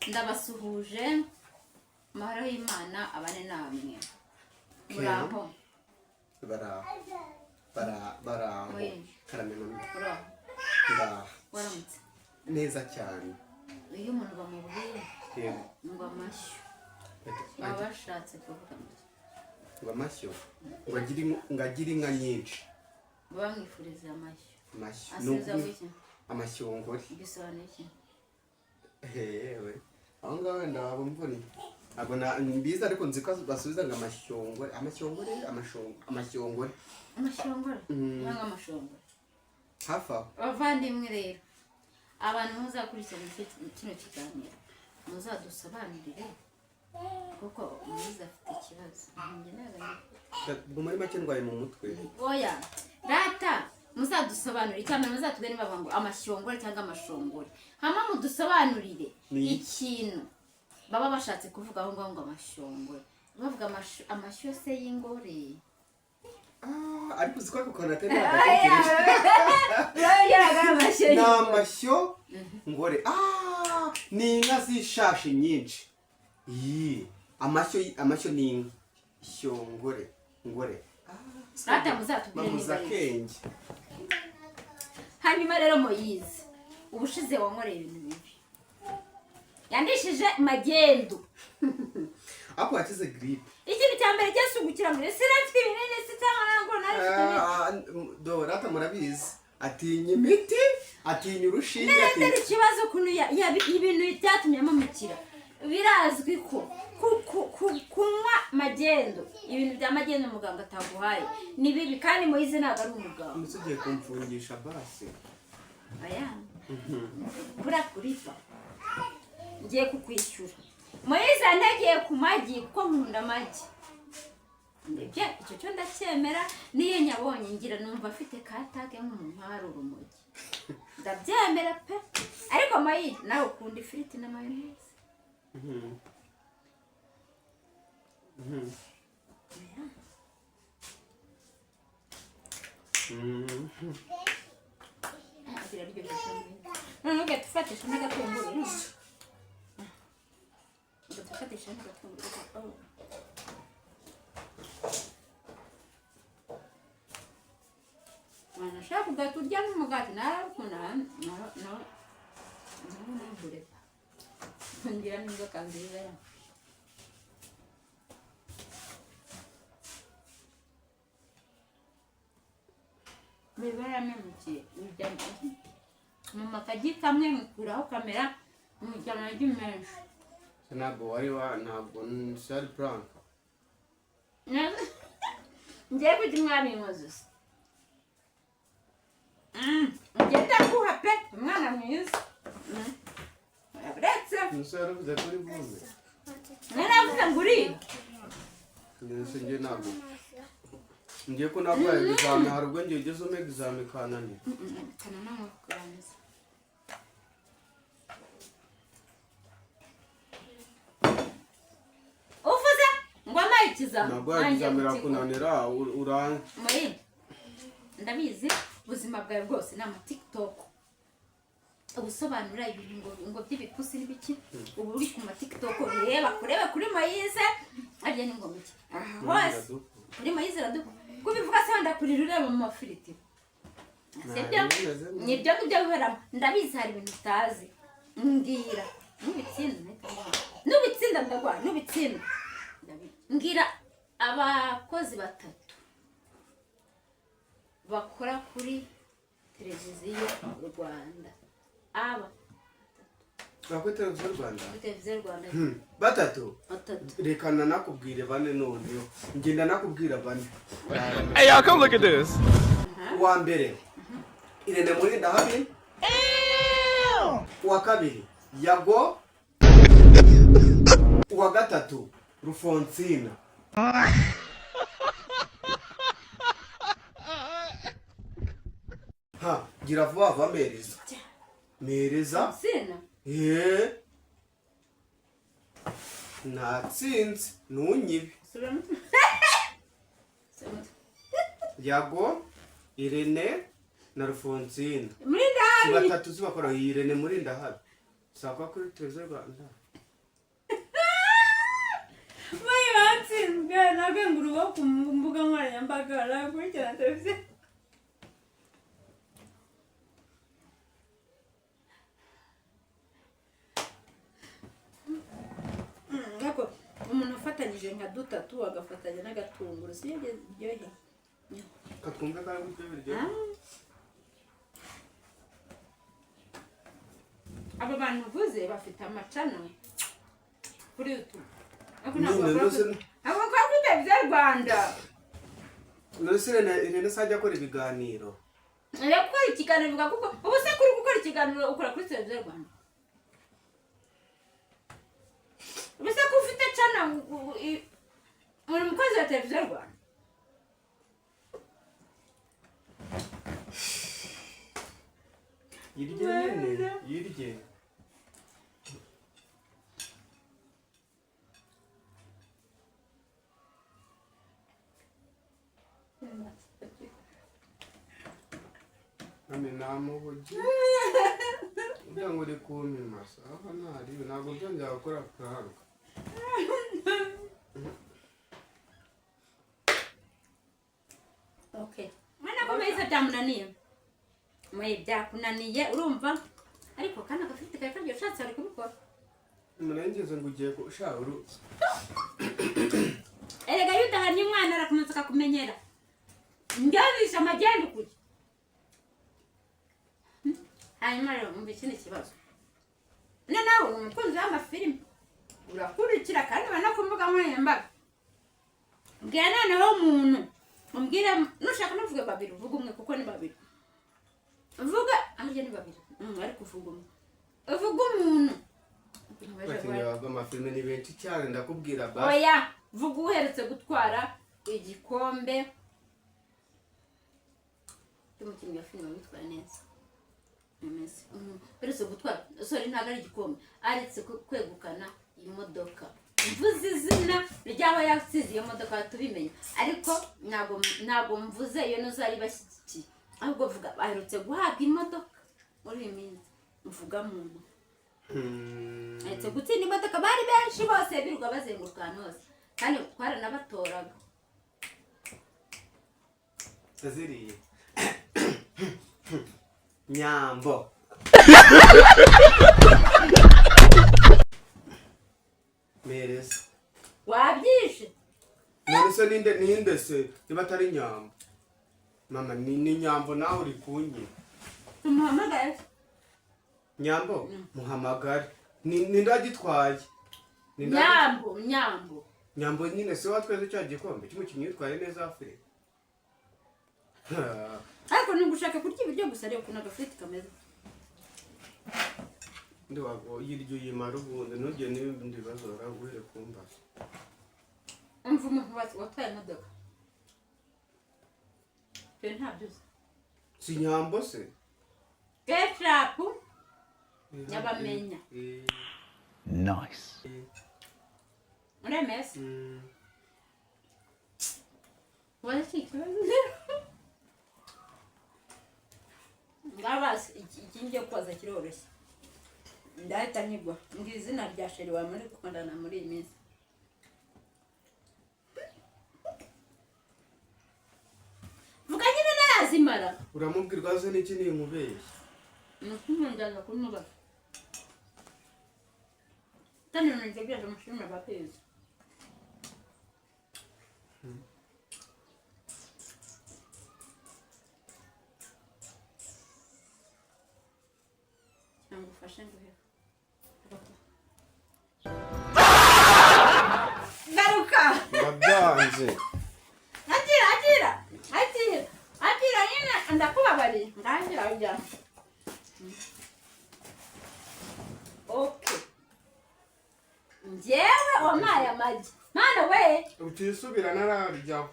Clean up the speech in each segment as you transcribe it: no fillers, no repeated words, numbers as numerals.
ndabasuhuje amahoro y'Imana abane namwe muraho baraho karameno waramutse neza cyane iyo umuntu bamubwiye ngo amashyo baba bashatse kuvuga ngo amashyo ngagire inka nyinshi bamwifuriza amashyo amashyongore bisobanuye iki hewe aho ngaho wenda waba umvuni ntabwo mbizi ariko nzi ko basubiza ngo amashyongore nanga amashongore hafi aho bavandimwe rero abantu muzakurikirana kino kiganiro muzadusobanurire kuko Moise afite ikibazo ngo muri make ndwaye mu mutwe oya data muzadusobanurire cyane muzatubwire niba ngo amashyongore cyangwa amashongore hama mudusobanurire ikintu baba bashatse kuvuga aho ngaho ngo amashongore bavuga amashyo se y'ingore ariko uziko akukona atari n'amashyo ngore ni inka z'ishashi nyinshi amashyo ni inka shyongore ngore rata muzatubwire niba kenge hanyuma rero Moise ubushize wankoreye ibintu bibi yandishije magendu ako wakize gripe ikintu cya mbere cyose ugukira muri sirafite ibinini sitanga nango do rata murabizi atinya imiti atinya urushinge atinya ikibazo kunu ibintu byatumye mumukira birazwi ko kunywa magendo ibintu bya magendo muganga ataguhaye ni bibi kandi Moise ntabwo ari umuganga umusugiye kumfungisha base aya kura kuripa ngiye kukwishyura Moise andagiye ku magi kuko nkunda amagi ndebye icyo cyo ndacyemera niyo nyabonye ngira numva afite katake nk'umuntu hari urumogi ndabyemera pe ariko Moise nawe ukunda ifiriti na mayonnaise none ugafatisha n'agatunguru nashaka kugaturya n'umugati narakunda nzamubure ngira n'inzoka kanziza bibara memukiye mu makagi kamwe mukuraho kamera mu cyana ry'imenshi ntabwo wari ntabwo nsari prank ngiye kujya umwami Moses ngenda kuha pe umwana mwiza uretse umusore uvuze kuri buze naravuze ngo uri nese ngiye ntabwo ngiye ko nabwaye examen hari ubwo ngiye ugeze mu examen kananiye kana namwe kurangiza uvuze ngo amayikiza nabwaye examen kunanira urange Moise ndabizi ubuzima bwawe bwose ni ama TikTok ubusobanura ibintu ngo by'ibikusi n'ibiki ubu uri ku ma TikTok reba kuri Moise arya ni ngo miki hose kuri Moise raduko kubivuga se ndakurira ureba mu mafiriti sebyo nibyo biberamo ndabizi hari ibintu utazi mbwira nubitsinda ndagwa nubitsinda mbwira abakozi batatu bakora kuri televiziyo y'u Rwanda bakora televiziyo y'u Rwanda batatu rekana nakubwire bane noneho ngenda nakubwira bane hey y'all come look at this wa mbere Irene Murinda habi wa kabiri Yago wa gatatu Rufonsina gira vuba vuba mereza sina natsinze ntunyibe Yago Irene na Rufonsina Murinda habi batatu zibakora Irene Murinda habi sakwa kuri televiziyo y'u Rwanda Mai watsinzwe nakenguru ku mbuga nkoranyambaga arakurikirana televiziyo. Ngako umuntu afatanyije nka dutatu agafatanya n'agatunguru siyege byoye. Katwumva kandi buryo biryo. Aba bantu vuze bafite amacano kuri YouTube. Abo kwa televiziyo Rwanda. None sajya akora ibiganiro. Yakora ikiganiro bivuga kuko ubu se kuri gukora ikiganiro ukora kuri televiziyo Rwanda. Ubu se ko ufite channel muri mukozi wa televiziyo Rwanda. Yirye. Nami namubuji. Ndango uri kumimasa. Aha nari ntabwo byongera gukora prank. Okay. Mwana ko Moise byamunaniye. Moye byakunaniye urumva ariko kana gafite kayifabye ushatse ari kubikora. Munengeze ngo ugiye gushaka uruzi. Erega yudahanye umwana arakumanza akakumenyera. Ngabisha amajyandi kujya. Hanyuma rero mu bikindi kibazo. Nawe umukunzi w'amafilime urakurikira kandi banakumbuga nkoranyambaga. Mbwira noneho umuntu umbwira nushaka nuvuge babiri uvuga umwe kuko ni babiri. Uvuga ahije ni babiri. Ariko uvuga umwe. Uvuga umuntu. Bakinyaga amafilime ni benshi cyane ndakubwira ba. Oya, vuga uheretse gutwara igikombe. Tumukinga filime witwara neza. Mese. Perese gutwara sorry ntago ari igikombe. Aretse kwegukana imodoka. Mvuze izina ryaho yasize iyo modoka tubimenya. Ariko ntago mvuze iyo nuzari bashyigikiye. Ahubwo vuga baherutse guhabwa imodoka muri iyi minsi. Mvuga muntu. Etse gutsinda imodoka bari benshi bose biruka bazenguruka ahantu hose kandi twaranabatoraga. Saziriye. Nyambo. Mereza. Wabyishe? None se ninde se niba atari Nyambo? Mama ni Nyambo nawe uri kunyi. Tumuhamagaye. Nyambo muhamagare. Ni ndagitwaye. Nyambo nyine se watweze cya gikombe cy'umukinnyi yitwaye neza afire. Ariko ningushaka kurya ibiryo gusa rero kuna gafite kameze. Ndiwago yiryo yimara ubundi nujye n'ibindi bazora guhere kumbaza. Umvumo watwaye imodoka. Ntabyo. Si Nyambo se? Ketchup. Nyabamenya. Nice. Uremes? Wasi. Ngabas ikinje kwaza kiroroshye. Ndahita nyigwa. Ngizina rya sheri wa muri kukundana muri iyi minsi. Mukanyine narazimara. Uramubwirwa se n'iki ni nkubeshye. Nukundaza kunuba. Tani nijebya amushimira bapezi. Ngufashe nguhe. Garuka. Babyanze. Atira nyine ndakubabari. Ndangira ujya. Okay. Njyewe wamaye amaji. Mana we. Utisubira nararya.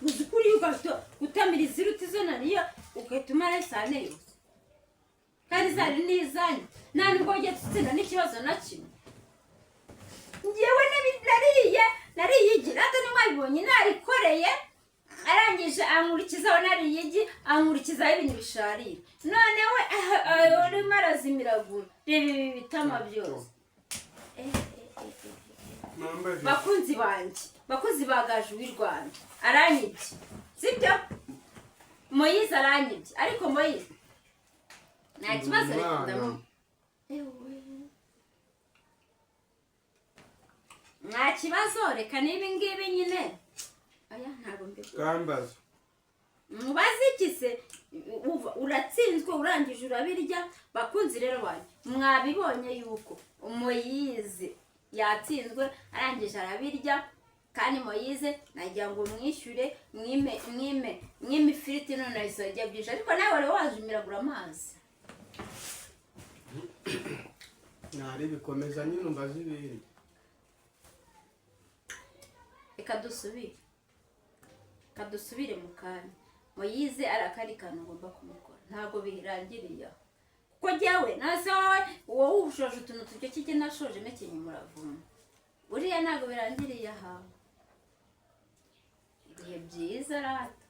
Muzikuri ugato utamiriza iruti zo nariyo ugatumara isane yose. Kandi zari nizanye. Nani ngoje tutsinda n'ikibazo na kimwe. Njyewe nariye igira hata nimwabibonye narikoreye arangije ankurikizaho nariye igi ankurikizaho ibintu bisharira none we urimo arazimiragura reba ibi bitama byose bakunzi banjye bakozi ba GAJU WIRWANDA aranyibye sibyo Moise aranyibye ariko Moise nta kibazo nta kibazo reka niba ngibi nyine aya ntabwo kambaza mubaze iki se uratsinzwe urangije urabirya bakunzi rero wanyu mwabibonye yuko Moise yatsinzwe arangije arabirya kandi Moise nagira ngo mwishyure mwime ifiriti none isojya byinshi ariko nawe wari wajumiragura amazi nari bikomeza nyine umbaze ibindi reka dusubire mu kanya Moise arakari kantu ngomba kumukora ntabwo birangiriye kuko jyawe nase wowe ushoje utuntu tujye kige nashoje mekenye umuravuma buriya ntabwo birangiriye aha ibihe byiza rata